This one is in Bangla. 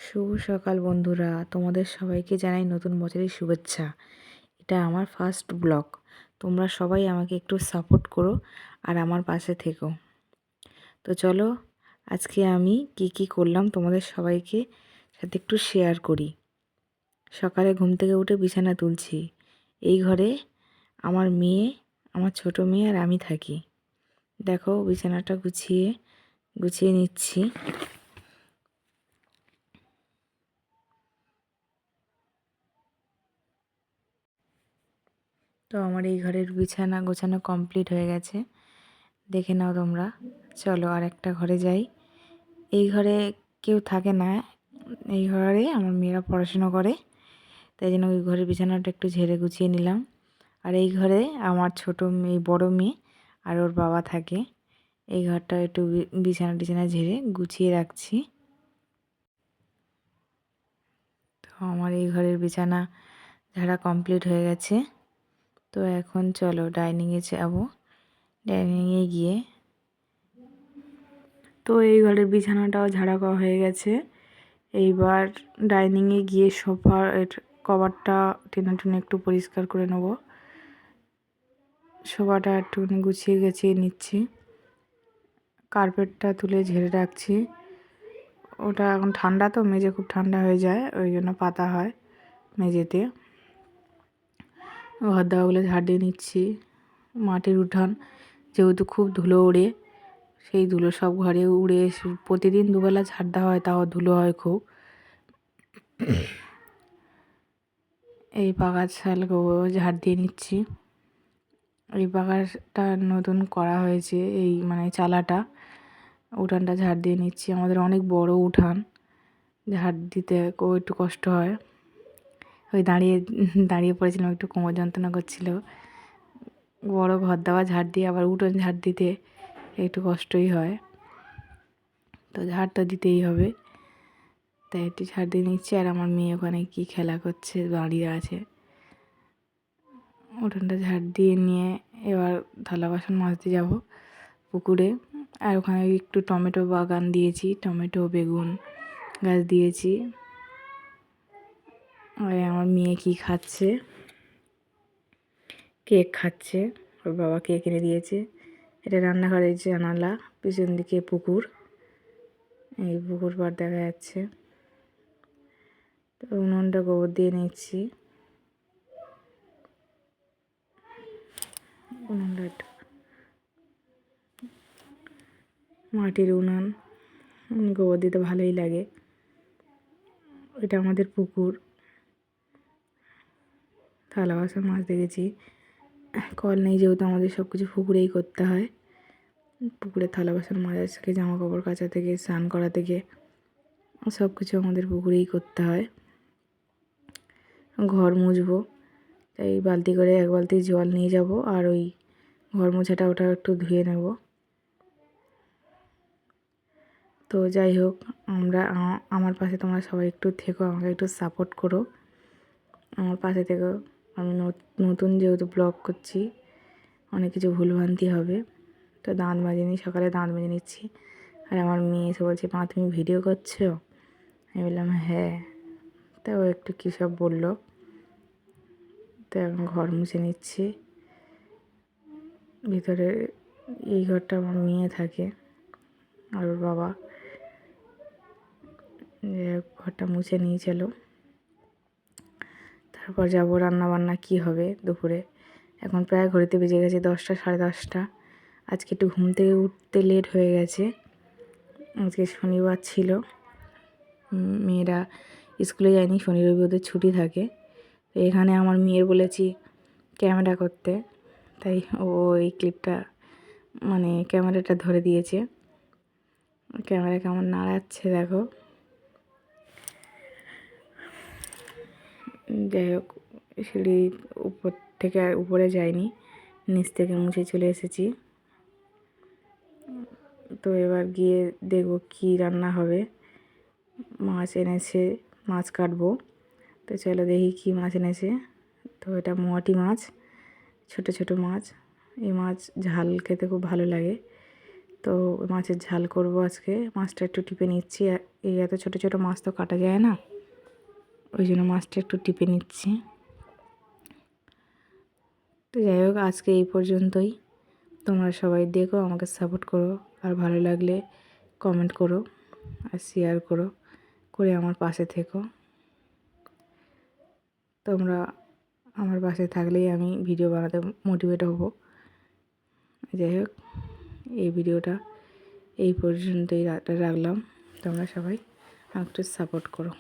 শুভ সকাল বন্ধুরা, তোমাদের সবাইকে জানাই নতুন বছরের শুভেচ্ছা। এটা আমার ফার্স্ট ব্লগ। তোমরা সবাই আমাকে একটু সাপোর্ট করো আর আমার পাশে থেকো। তো চলো, আজকে আমি কি করলাম তোমাদের সবাইকে সাথে একটু শেয়ার করি। সকালে ঘুম থেকে উঠে বিছানা তুলছি। এই ঘরে আমার মেয়ে, আমার ছোট মেয়ে আর আমি থাকি। দেখো, বিছানাটা গুছিয়ে নিচ্ছি। তো আমার এই ঘরের বিছানা গোছানো কমপ্লিট হয়ে গেছে, দেখে নাও তোমরা। চলো আর একটা ঘরে যাই। এই ঘরে কেউ থাকে না, এই ঘরে আমার মেয়েরা পড়াশুনো করে, তাই জন্য ওই ঘরের বিছানাটা একটু ঝেড়ে গুছিয়ে নিলাম। আর এই ঘরে আমার ছোট মেয়ে, বড় মেয়ে আর ওর বাবা থাকে। এই ঘরটা একটু বিছানা টিছানা ঝেড়ে গুছিয়ে রাখছি। তো আমার এই ঘরের বিছানা ঝাড়া কমপ্লিট হয়ে গেছে। তো এখন চলো ডাইনিংয়ে যাবো। ডাইনিংয়ে গিয়ে, তো এই ঘরের বিছানাটাও ঝাড়া করা হয়ে গেছে। এইবার ডাইনিংয়ে গিয়ে সোফার কভারটা টেনে টেনে একটু পরিষ্কার করে নেব। সোফাটা একটুখানি গুছিয়ে নিচ্ছি। কার্পেটটা তুলে ঝেড়ে রাখছি। ওটা এখন ঠান্ডা, তো মেঝে খুব ঠান্ডা হয়ে যায়, ওই জন্য পাতা হয় মেঝেতে। ঘর দেওয়াগুলো ঝাড় দিয়ে নিচ্ছি। মাটির উঠান, যেহেতু খুব ধুলো ওড়ে, সেই ধুলো সব ঘরে উড়ে প্রতিদিন দুবেলা ঝাড় দেওয়া হয়, তাও ধুলো হয় খুব। এই পাকার শালগুলো ঝাড় দিয়ে নিচ্ছি। এই পাকাটা নতুন করা হয়েছে, এই মানে চালাটা, উঠানটা ঝাড় দিয়ে নিচ্ছি। আমাদের অনেক বড় উঠান, ঝাড় দিতে একটু কষ্ট হয়। ওই দাঁড়িয়ে পড়েছিলাম, একটু কোমর যন্ত্রণা করছিল। বড় ঘর দেওয়া ঝাড় দিয়ে আবার উঠোন ঝাড় দিতে একটু কষ্টই হয়, তো ঝাড় তো দিতেই হবে, তাই একটু ঝাড় দিয়ে নিচ্ছি। আর আমার মেয়ে ওখানে কি খেলা করছে, দাঁড়িয়ে আছে। উঠোনটা ঝাড় দিয়ে নিয়ে এবার থালা বাসন মাজতে যাব পুকুরে। আর ওখানে একটু টমেটো বাগান দিয়েছি, টমেটো বেগুন গাছ দিয়েছি। আর আমার মেয়ে কি খাচ্ছে, কেক খাচ্ছে, ওর বাবা কেক এনে দিয়েছে। এটা রান্নাঘরের জানালা, পিছন দিকে পুকুর, এই পুকুর পাড় দেখা যাচ্ছে। তো উনুনটা গোবর দিয়ে নিচ্ছি। উনুনটা মাটির উনুন, গোবর দিতে ভালোই লাগে। এটা আমাদের পুকুর। থালা বাসন মাজতে গেছি, কল নেই যেহেতু আমাদের সব কিছু পুকুরেই করতে হয়। পুকুরে থালা বাসন মাজা থেকে, জামা কাপড় কাচা থেকে, স্নান করা থেকে, সব কিছু আমাদের পুকুরেই করতে হয়। ঘর মুছবো, তাই বালতি করে এক বালতি জল নিয়ে যাব, আর ওই ঘর মোছাটা ওটা একটু ধুয়ে নেব। তো যাই হোক, আমার পাশে তোমরা সবাই একটু থেকো, আমাকে একটু সাপোর্ট করো, আমার পাশে থেকো। আমি নতুন যেহেতু ব্লগ করছি, অনেক কিছু ভুলভ্রান্তি হবে। তো দাঁত মাজে সকালে দাঁত মেজে নিচ্ছি। আর আমার মেয়ে এসে বলছে, মা তুমি ভিডিও করছো? আমি বললাম হ্যাঁ। তা ও একটু কী সব বললো, তো এখন ঘর মুছে নিচ্ছি। ভিতরে এই ঘরটা আমার মেয়ে থাকে আর ওর বাবা। ঘরটা মুছে নিয়ে চলো, তারপর যাবো রান্নাবান্না কী হবে দুপুরে। এখন প্রায় ঘড়িতে বেজে গেছে 10টা, 10:30। আজকে একটু ঘুম থেকে উঠতে লেট হয়ে গেছে, আজকে শনিবার ছিল। মেয়েরা স্কুলে যায়নি, শনি রবি ওদের ছুটি থাকে। তো এখানে আমার মেয়ের বলেছি ক্যামেরা করতে, তাই ও এই ক্লিপটা মানে ক্যামেরাটা ধরে দিয়েছে। ক্যামেরা কেমন নাড়াচ্ছে দেখো। যাই হোক, সিঁড়ি উপর থেকে আর উপরে যাইনি, নিচ থেকে মুছে চলে এসেছি। তো এবার গিয়ে দেখব কি রান্না হবে। মাছ এনেছে, মাছ কাটবো। তো চলো দেখি কি মাছ এনেছে। তো এটা মোয়াটি মাছ, ছোট ছোট মাছ। এই মাছ ঝাল খেতে খুব ভালো লাগে, তো মাছের ঝাল করব আজকে। মাছটা একটু টিপে নিচ্ছি, এই এত ছোট ছোট মাছ তো কাটা যায় না, ওই জন্য মাছটা একটু টিপে নিচ্ছি। তো যাই হোক, আজকে এই পর্যন্তই। তোমরা সবাই দেখো, আমাকে সাপোর্ট করো, আর ভালো লাগলে কমেন্ট করো আর শেয়ার করে আমার পাশে থেকো। তোমরা আমার পাশে থাকলেই আমি ভিডিও বানাতে মোটিভেট হব। যাই হোক, এই ভিডিওটা এই পর্যন্তই রাখলাম। তোমরা সবাই একটু সাপোর্ট করো।